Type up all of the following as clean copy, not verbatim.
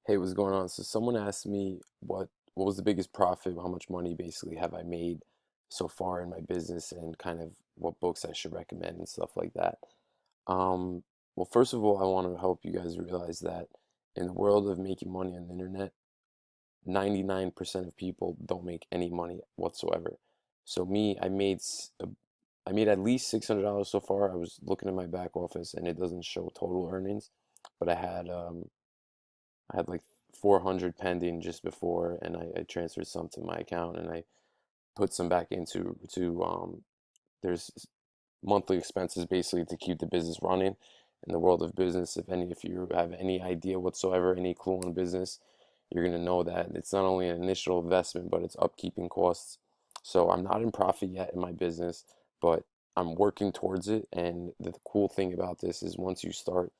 Hey, what's going on? So someone asked me what was the biggest profit, how much money basically have I made so far in my business and kind of what books I should recommend and stuff like that. Um, well, first of all, I want to help you guys realize that in the world of making money on the internet, 99% of people don't make any money whatsoever. So me, I made at least $600 so far. I was looking at my back office and it doesn't show total earnings, but I had like 400 pending just before, and I transferred some to my account, and I put some back into to there's monthly expenses basically to keep the business running. In the world of business, if you have any idea whatsoever, any clue on business, you're gonna know that it's not only an initial investment, but it's upkeeping costs. So I'm not in profit yet in my business, but I'm working towards it. And the cool thing about this is once you start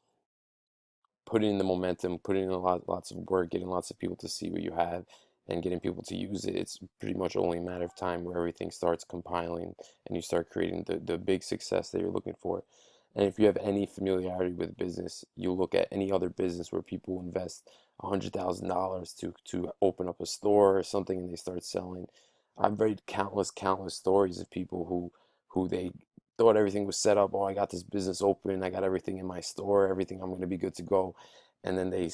putting in the momentum, putting in lots of work, getting lots of people to see what you have, and getting people to use it, it's pretty much only a matter of time where everything starts compiling and you start creating the big success that you're looking for. And if you have any familiarity with business, you look at any other business where people invest $100,000 to open up a store or something and they start selling. I've read countless stories of people who they thought everything was set up. Oh, I got this business open. I got everything in my store. Everything, I'm going to be good to go. And then they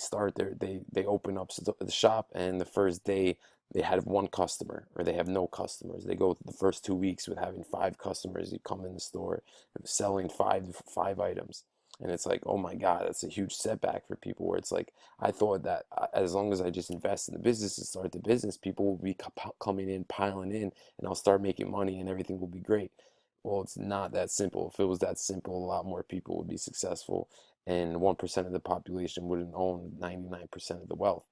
open up the shop, and the first day they had one customer or they have no customers. They go the first 2 weeks with having five customers. You come in the store selling five items. And it's like, oh my God, that's a huge setback for people. Where it's like, I thought that as long as I just invest in the business and start the business, people will be coming in, piling in, and I'll start making money and everything will be great. Well, it's not that simple. If it was that simple, a lot more people would be successful, and 1% of the population wouldn't own 99% of the wealth.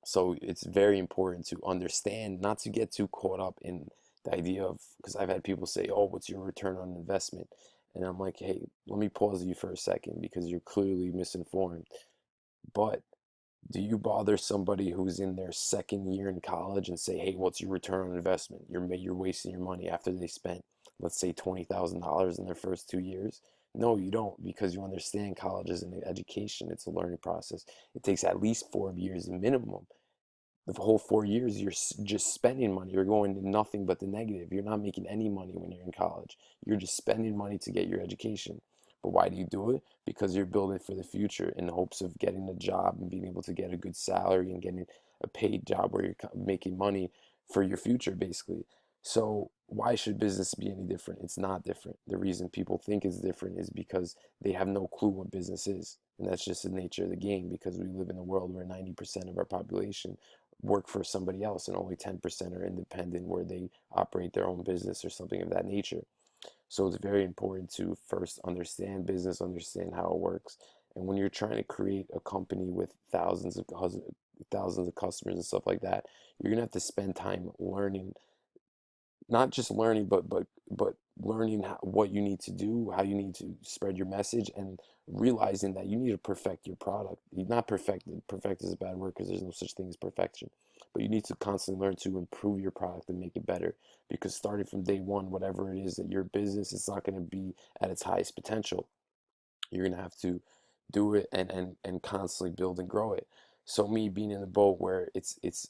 So it's very important to understand, not to get too caught up in the idea of, because I've had people say, oh, what's your return on investment? And I'm like, hey, let me pause you for a second because you're clearly misinformed. But do you bother somebody who's in their second year in college and say, "Hey, what's your return on investment?" You're wasting your money after they spent, let's say, $20,000 in their first 2 years. No, you don't, because you understand college is an education. It's a learning process. It takes at least 4 years minimum. The whole 4 years, you're just spending money. You're going to nothing but the negative. You're not making any money when you're in college. You're just spending money to get your education. But why do you do it? Because you're building for the future in the hopes of getting a job and being able to get a good salary and getting a paid job where you're making money for your future, basically. So why should business be any different? It's not different. The reason people think it's different is because they have no clue what business is. And that's just the nature of the game because we live in a world where 90% of our population work for somebody else and only 10% are independent where they operate their own business or something of that nature. So it's very important to first understand business, understand how it works. And when you're trying to create a company with thousands of customers and stuff like that, you're gonna have to spend time learning, not just learning, but learning what you need to do, how you need to spread your message, and realizing that you need to perfect your product. You're not perfected. Perfect is a bad word because there's no such thing as perfection. But you need to constantly learn to improve your product and make it better. Because starting from day one, whatever it is that your business is not going to be at its highest potential. You're going to have to do it and constantly build and grow it. So me being in the boat where it's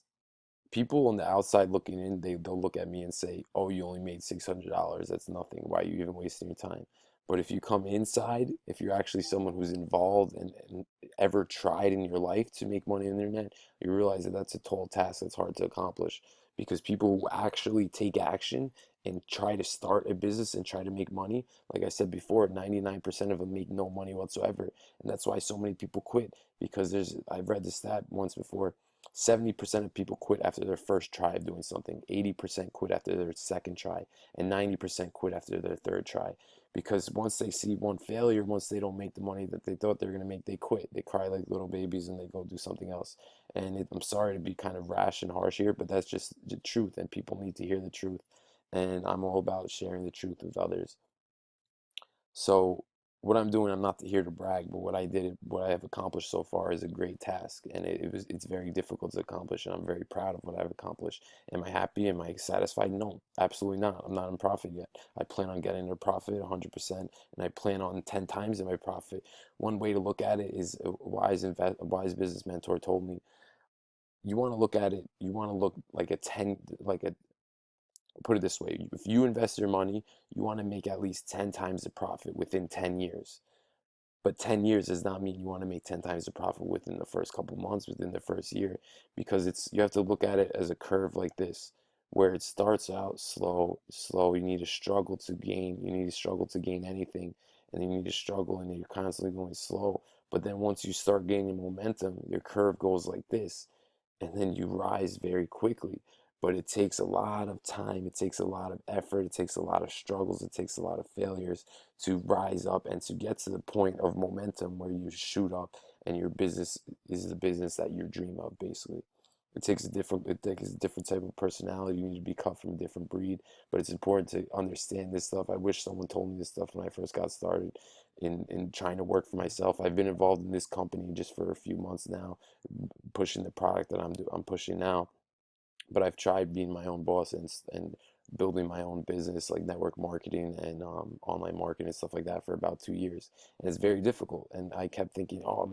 people on the outside looking in, they'll look at me and say, "Oh, you only made $600. That's nothing. Why are you even wasting your time?" But if you come inside, if you're actually someone who's involved and ever tried in your life to make money on the internet, you realize that that's a tall task that's hard to accomplish because people who actually take action and try to start a business and try to make money, like I said before, 99% of them make no money whatsoever. And that's why so many people quit because I've read the stat once before. 70% of people quit after their first try of doing something, 80% quit after their second try, and 90% quit after their third try. Because once they see one failure, once they don't make the money that they thought they were going to make, they quit. They cry like little babies and they go do something else. And I'm sorry to be kind of rash and harsh here, but that's just the truth, and people need to hear the truth. And I'm all about sharing the truth with others. So what I'm doing, I'm not here to brag, but what I have accomplished so far is a great task, and it's very difficult to accomplish, and I'm very proud of what I've accomplished. Am I happy? Am I satisfied? No, absolutely not. I'm not in profit yet. I plan on getting to profit 100%, and I plan on 10 times in my profit. One way to look at it is a wise business mentor told me, you want to look at it, you want to look like a 10, like a put it this way, if you invest your money, you want to make at least 10 times the profit within 10 years. But 10 years does not mean you want to make 10 times the profit within the first couple months, within the first year, because you have to look at it as a curve like this, where it starts out slow, slow. You need to struggle to gain, you need to struggle to gain anything, and you need to struggle, and you're constantly going slow. But then once you start gaining momentum, your curve goes like this, and then you rise very quickly. But it takes a lot of time, it takes a lot of effort, it takes a lot of struggles, it takes a lot of failures to rise up and to get to the point of momentum where you shoot up and your business is the business that you dream of, basically. It takes a different type of personality. You need to be cut from a different breed, but it's important to understand this stuff. I wish someone told me this stuff when I first got started in trying to work for myself. I've been involved in this company just for a few months now, pushing the product that I'm pushing now, but I've tried being my own boss and building my own business, like network marketing and online marketing and stuff like that, for about 2 years, and it's very difficult. And I kept thinking, oh,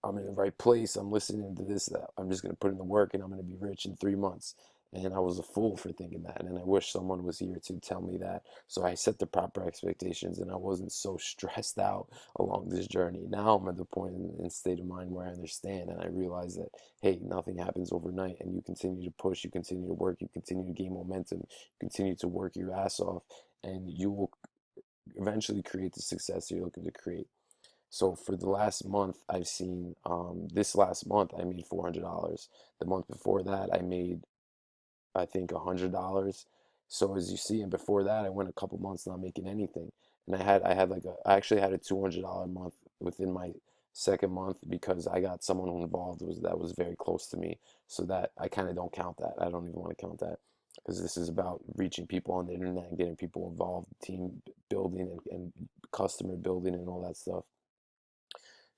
I'm in the right place. I'm listening to this. I'm just going to put in the work and I'm going to be rich in 3 months. And I was a fool for thinking that. And I wish someone was here to tell me that. So I set the proper expectations and I wasn't so stressed out along this journey. Now I'm at the point in state of mind where I understand and I realize that, hey, nothing happens overnight, and you continue to push, you continue to work, you continue to gain momentum, you continue to work your ass off, and you will eventually create the success you're looking to create. So for the last month, I've seen this last month I made $400. The month before that, I made I think $100. So as you see, and before that, I went a couple months not making anything, and I actually had a $200 month within my second month because I got someone who involved that was very close to me. So that I kind of don't count that. I don't even want to count that because this is about reaching people on the internet and getting people involved, team building and customer building and all that stuff.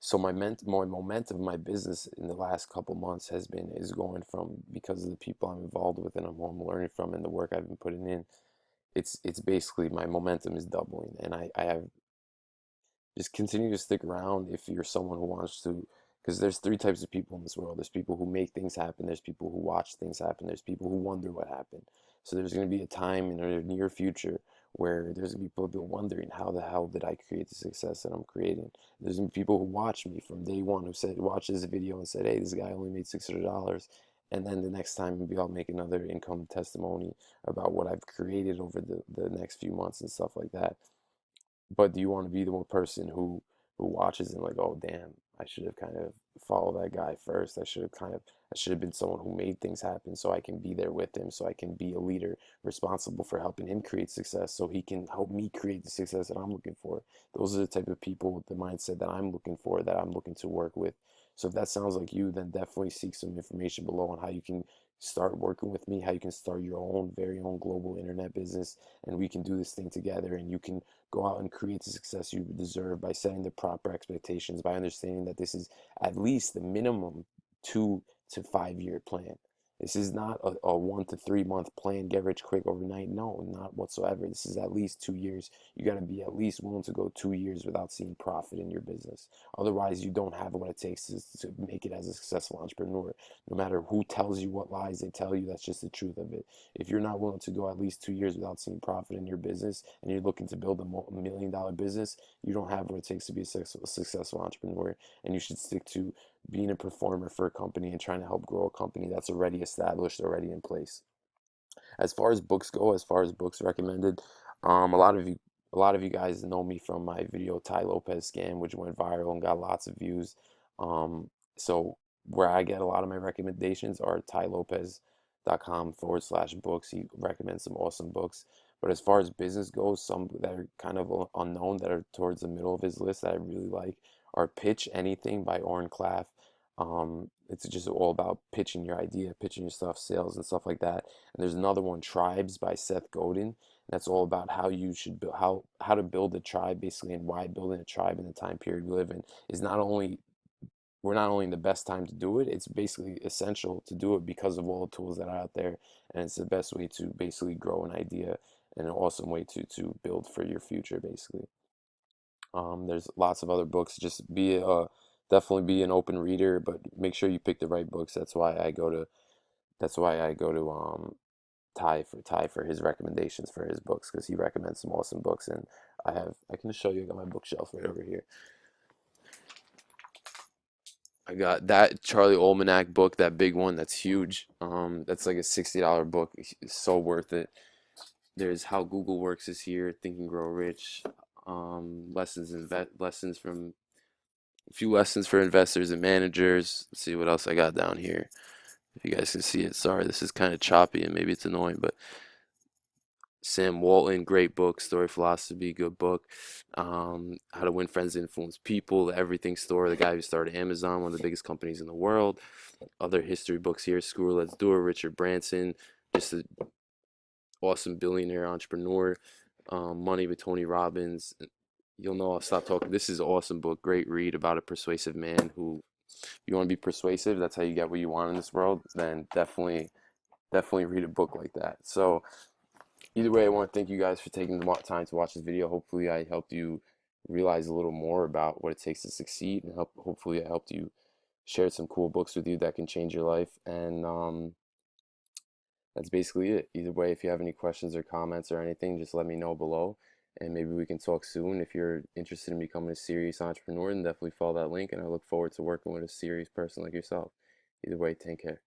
So my momentum of my business in the last couple months is going from, because of the people I'm involved with and who I'm learning from and the work I've been putting in, it's basically my momentum is doubling, and I have just continue to stick around if you're someone who wants to, because there's three types of people in this world. There's people who make things happen, there's people who watch things happen, there's people who wonder what happened. So there's going to be a time in the near future where there's going to be people wondering, how the hell did I create the success that I'm creating? There's going to be people who watch me from day one who said, watch this video and said, hey, this guy only made $600. And then the next time maybe I'll make another income testimony about what I've created over the next few months and stuff like that. But do you want to be the one person who watches and like, oh damn, I should have kind of followed that guy first. I should have been someone who made things happen so I can be there with him, so I can be a leader responsible for helping him create success so he can help me create the success that I'm looking for. Those are the type of people with the mindset that I'm looking for, that I'm looking to work with. So if that sounds like you, then definitely seek some information below on how you can start working with me, how you can start your own very own global internet business, and we can do this thing together, and you can go out and create the success you deserve by setting the proper expectations, by understanding that this is at least the minimum 2 to 5 year plan. This is not a 1 to 3 month plan, get rich quick overnight. No, not whatsoever. This is at least 2 years. You got to be at least willing to go 2 years without seeing profit in your business. Otherwise, you don't have what it takes to make it as a successful entrepreneur. No matter who tells you what lies they tell you, that's just the truth of it. If you're not willing to go at least 2 years without seeing profit in your business and you're looking to build a $1 million business, you don't have what it takes to be a successful entrepreneur. And you should stick to being a performer for a company and trying to help grow a company that's already established, already in place. As far as books go, as far as books recommended, um, a lot of you, a lot of you guys know me from my video Tai Lopez scam, which went viral and got lots of views. Um, so where I get a lot of my recommendations are tailopez.com/books. He recommends some awesome books. But as far as business goes, some that are kind of unknown, that are towards the middle of his list that I really like, are Pitch Anything by Oren Klaff. It's just all about pitching your idea, pitching your stuff, sales and stuff like that. And there's another one, Tribes by Seth Godin. That's all about how you should build, how to build a tribe basically, and why building a tribe in the time period we live in is not only we're not only in the best time to do it, it's basically essential to do it because of all the tools that are out there, and it's the best way to basically grow an idea and an awesome way to build for your future basically. There's lots of other books. Just definitely be an open reader, but make sure you pick the right books. That's why I go to Ty for his recommendations for his books, because he recommends some awesome books, and I can show you. I got my bookshelf right over here. I got that Charlie Almanac book, that big one, that's huge. That's like a $60 book. It's so worth it. There's How Google Works is here, Think and Grow Rich. Lessons from a few lessons for investors and managers. Let's see what else I got down here. If you guys can see it. Sorry, this is kind of choppy and maybe it's annoying, but Sam Walton, great book. Story Philosophy, good book. How to Win Friends and Influence People, the Everything Store, the guy who started Amazon, one of the biggest companies in the world. Other history books here, Screw Let's Do It, Richard Branson, just an awesome billionaire entrepreneur. Money with Tony Robbins. You'll know I'll stop talking. This is an awesome book, great read about a persuasive man who, if you want to be persuasive, that's how you get what you want in this world, then definitely read a book like that. So either way, I want to thank you guys for taking the time to watch this video. Hopefully I helped you realize a little more about what it takes to succeed, and hopefully I helped you share some cool books with you that can change your life. And that's basically it. Either way, if you have any questions or comments or anything, just let me know below, and maybe we can talk soon. If you're interested in becoming a serious entrepreneur, then definitely follow that link, and I look forward to working with a serious person like yourself. Either way, take care.